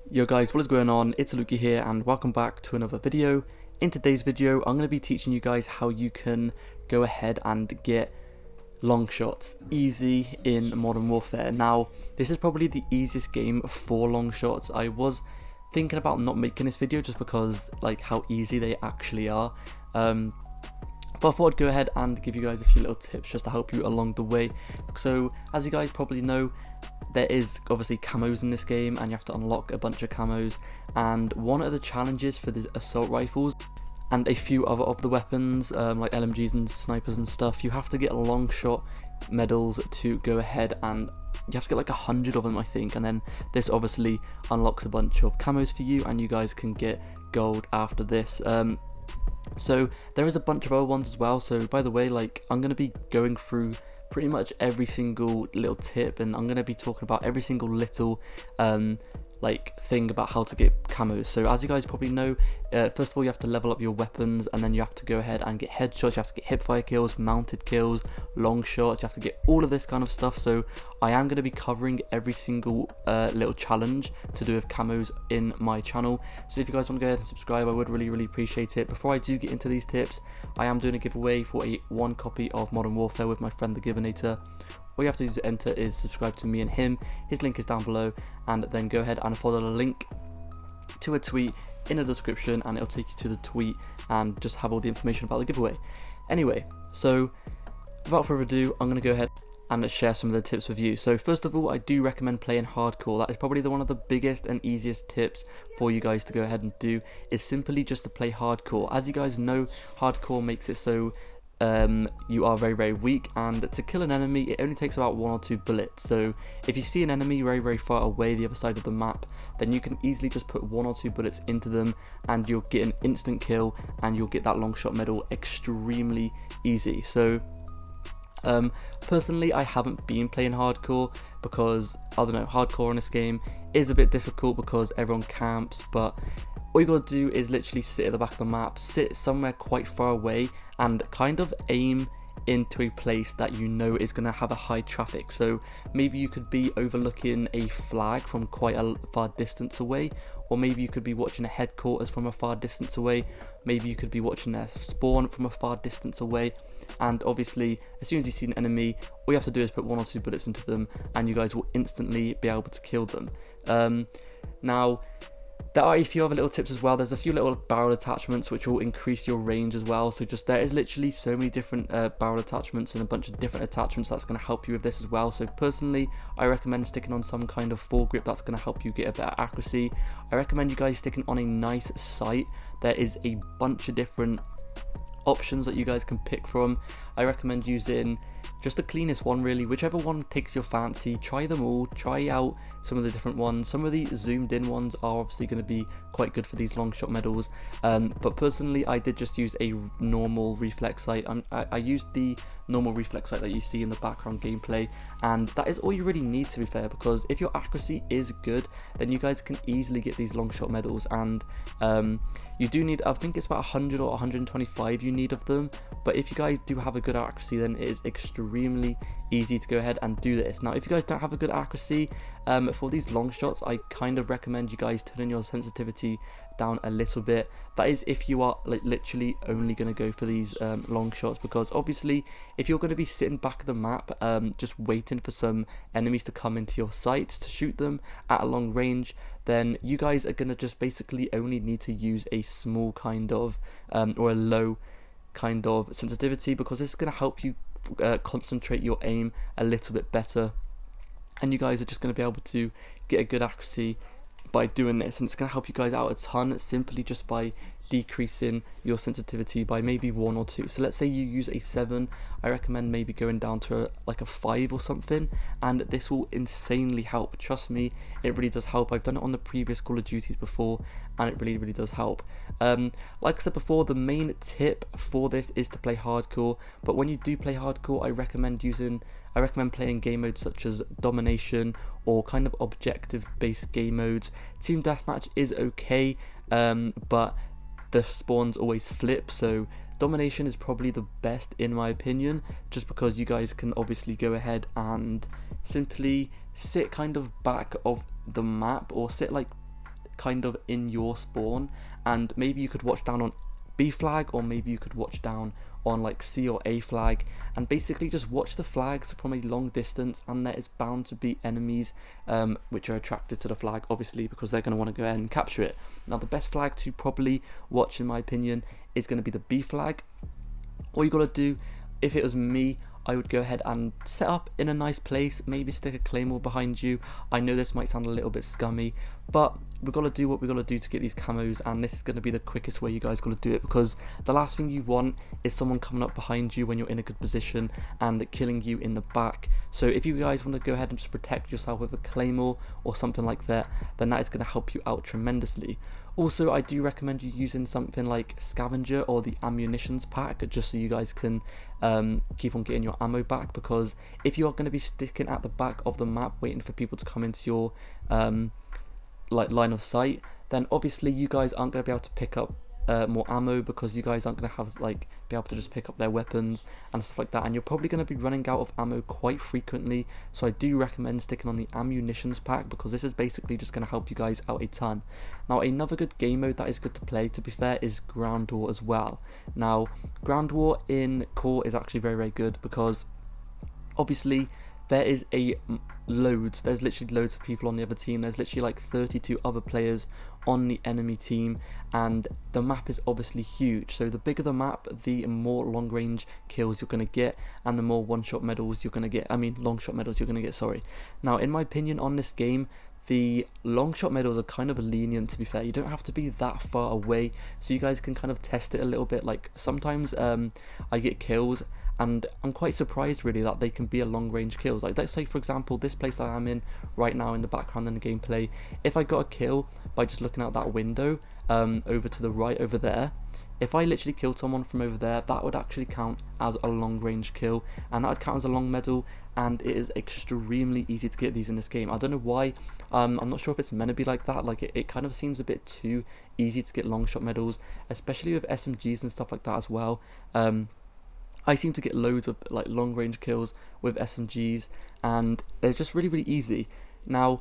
Yo guys, what is going on? It's Luki here and welcome back to another video. In today's video, I'm going to be teaching you guys how you can go ahead and get long shots easy in Modern Warfare. Now, this is probably the easiest game for long shots. I was thinking about not making this video just because like how easy they actually are. But I thought I'd go ahead and give you guys a few little tips just to help you along the way. So, as you guys probably know, there is obviously camos in this game and you have to unlock a bunch of camos, and one of the challenges for the assault rifles and a few other of the weapons like LMGs and snipers and stuff, you have to get long shot medals to go ahead, and you have to get like 100 of them I think, and then this obviously unlocks a bunch of camos for you and you guys can get gold after this. So there is a bunch of other ones as well. So by the way, like I'm going to be going through pretty much every single little tip, and I'm going to be talking about every single little like thing about how to get camos. So as you guys probably know, first of all you have to level up your weapons, and then you have to go ahead and get headshots, you have to get hipfire kills, mounted kills, long shots, you have to get all of this kind of stuff. So I am going to be covering every single little challenge to do with camos in my channel. So if you guys want to go ahead and subscribe, I would really appreciate it. Before I do get into these tips, I am doing a giveaway for one copy of Modern Warfare with my friend the Givinator. All you have to do to enter is subscribe to me and him. His link is down below, and then go ahead and follow the link to a tweet in the description and it'll take you to the tweet and just have all the information about the giveaway. Anyway, so without further ado, I'm going to go ahead and share some of the tips with you. So first of all, I do recommend playing hardcore. That is probably one of the biggest and easiest tips for you guys to go ahead and do, is simply just to play hardcore. As you guys know, hardcore makes it so you are very weak, and to kill an enemy it only takes about 1 or 2 bullets. So if you see an enemy very far away the other side of the map, then you can easily just put 1 or 2 bullets into them and you'll get an instant kill and you'll get that long shot medal extremely easy. So personally I haven't been playing hardcore because I don't know, hardcore in this game is a bit difficult because everyone camps, but all you gotta do is literally sit at the back of the map, sit somewhere quite far away and kind of aim into a place that you know is going to have a high traffic. So maybe you could be overlooking a flag from quite a far distance away, or maybe you could be watching a headquarters from a far distance away, maybe you could be watching their spawn from a far distance away, and obviously as soon as you see an enemy, all you have to do is put 1 or 2 bullets into them and you guys will instantly be able to kill them. Now there are a few other little tips as well. There's a few little barrel attachments which will increase your range as well. So just there is literally so many different barrel attachments and a bunch of different attachments that's going to help you with this as well. So personally, I recommend sticking on some kind of foregrip that's going to help you get a better accuracy. I recommend you guys sticking on a nice sight. There is a bunch of different options that you guys can pick from. I recommend using just the cleanest one really, whichever one takes your fancy. Try them all, try out some of the different ones. Some of the zoomed in ones are obviously going to be quite good for these long shot medals, but personally I did just use a normal reflex sight. I used the normal reflex sight that you see in the background gameplay, and that is all you really need, to be fair, because if your accuracy is good then you guys can easily get these long shot medals. And you do need, I think it's about 100 or 125 you need of them, but if you guys do have a good accuracy then it is extremely easy to go ahead and do this. Now if you guys don't have a good accuracy for these long shots, I kind of recommend you guys turning your sensitivity down a little bit. That is if you are like literally only going to go for these long shots, because obviously if you're going to be sitting back of the map just waiting for some enemies to come into your sights to shoot them at a long range, then you guys are going to just basically only need to use a small kind of or a low kind of sensitivity, because this is going to help you concentrate your aim a little bit better, and you guys are just going to be able to get a good accuracy by doing this, and it's going to help you guys out a ton simply just by decreasing your sensitivity by maybe 1 or 2. So let's say you use a 7, I recommend maybe going down to like a 5 or something, and this will insanely help. Trust me, it really does help. I've done it on the previous Call of Duties before and it really does help. Like I said before, the main tip for this is to play hardcore, but when you do play hardcore I recommend playing game modes such as domination or kind of objective based game modes. Team deathmatch is okay, but the spawns always flip, so domination is probably the best in my opinion, just because you guys can obviously go ahead and simply sit kind of back of the map, or sit like kind of in your spawn, and maybe you could watch down on B flag, or maybe you could watch down on like C or A flag, and basically just watch the flags from a long distance, and there is bound to be enemies which are attracted to the flag, obviously, because they're going to want to go ahead and capture it. Now the best flag to probably watch, in my opinion, is going to be the B flag. All you got to do, if it was me, I would go ahead and set up in a nice place, maybe stick a claymore behind you. I know this might sound a little bit scummy, but we've got to do what we've got to do to get these camos, and this is going to be the quickest way you guys got to do it, because the last thing you want is someone coming up behind you when you're in a good position and killing you in the back. So if you guys want to go ahead and just protect yourself with a claymore or something like that, then that is going to help you out tremendously. Also, I do recommend you using something like scavenger or the ammunitions pack, just so you guys can keep on getting your ammo back, because if you are going to be sticking at the back of the map waiting for people to come into your like line of sight, then obviously you guys aren't going to be able to pick up more ammo, because you guys aren't going to have like be able to just pick up their weapons and stuff like that, and you're probably going to be running out of ammo quite frequently. So I do recommend sticking on the ammunitions pack, because this is basically just going to help you guys out a ton. Now another good game mode that is good to play, to be fair, is ground war as well. Now ground war in core is actually very, very good, because obviously there is there's literally loads of people on the other team. There's literally like 32 other players on the enemy team, and the map is obviously huge. So the bigger the map, the more long range kills you're going to get, and the more one shot medals you're going to get. I mean long shot medals you're going to get, sorry. Now in my opinion on this game, the long shot medals are kind of lenient, to be fair. You don't have to be that far away, so you guys can kind of test it a little bit. Like sometimes I get kills, and I'm quite surprised really that they can be a long range kills. Like let's say for example this place that I'm in right now in the background in the gameplay, if I got a kill by just looking out that window over to the right over there, if I literally killed someone from over there, that would actually count as a long range kill, and that would count as a long medal, and it is extremely easy to get these in this game. I don't know why, I'm not sure if it's meant to be like that. Like it kind of seems a bit too easy to get long shot medals, especially with SMGs and stuff like that as well. I seem to get loads of like long range kills with SMGs, and they're just really, really easy. Now,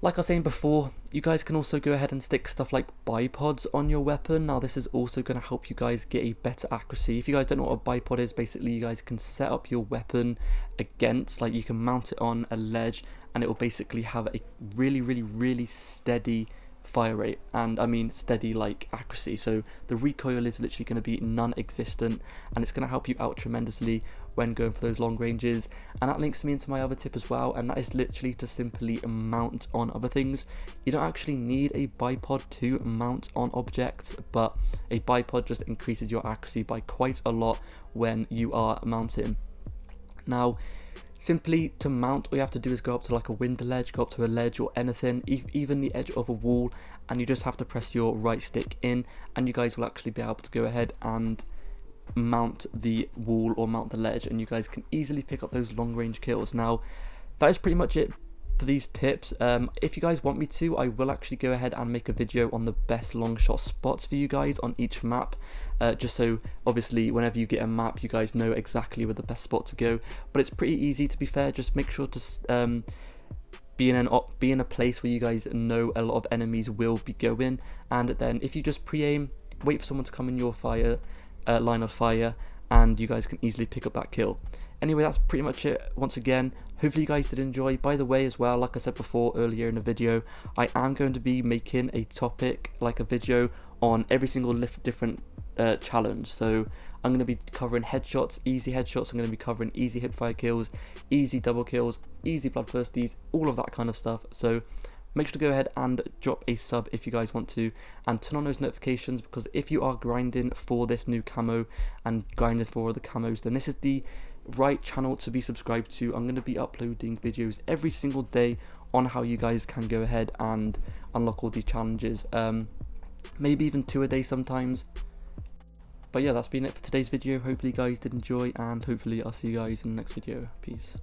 like I was saying before, you guys can also go ahead and stick stuff like bipods on your weapon. Now this is also going to help you guys get a better accuracy. If you guys don't know what a bipod is, basically you guys can set up your weapon against, like you can mount it on a ledge, and it will basically have a really, really, really steady fire rate, and I mean steady like accuracy. So the recoil is literally going to be non-existent, and it's going to help you out tremendously when going for those long ranges. And that links me into my other tip as well, and that is literally to simply mount on other things. You don't actually need a bipod to mount on objects, but a bipod just increases your accuracy by quite a lot when you are mounting. Now simply to mount, all you have to do is go up to like a window ledge, go up to a ledge or anything, even the edge of a wall, and you just have to press your right stick in, and you guys will actually be able to go ahead and mount the wall or mount the ledge, and you guys can easily pick up those long range kills. Now that is pretty much it for these tips. If you guys want me to, I will actually go ahead and make a video on the best long shot spots for you guys on each map, just so obviously whenever you get a map you guys know exactly where the best spot to go. But it's pretty easy, to be fair. Just make sure to be in a place where you guys know a lot of enemies will be going, and then if you just pre-aim, wait for someone to come in your line of fire, and you guys can easily pick up that kill. Anyway, that's pretty much it. Once again, hopefully you guys did enjoy. By the way, as well, like I said before earlier in the video, I am going to be making a topic, like a video on every single different challenge. So I'm going to be covering headshots, easy headshots. I'm going to be covering easy hipfire kills, easy double kills, easy bloodthirsties, all of that kind of stuff. So make sure to go ahead and drop a sub if you guys want to, and turn on those notifications, because if you are grinding for this new camo and grinding for the camos, then this is the right channel to be subscribed to. I'm going to be uploading videos every single day on how you guys can go ahead and unlock all these challenges, maybe even 2 a day sometimes. But yeah, that's been it for today's video. Hopefully you guys did enjoy, and hopefully I'll see you guys in the next video. Peace.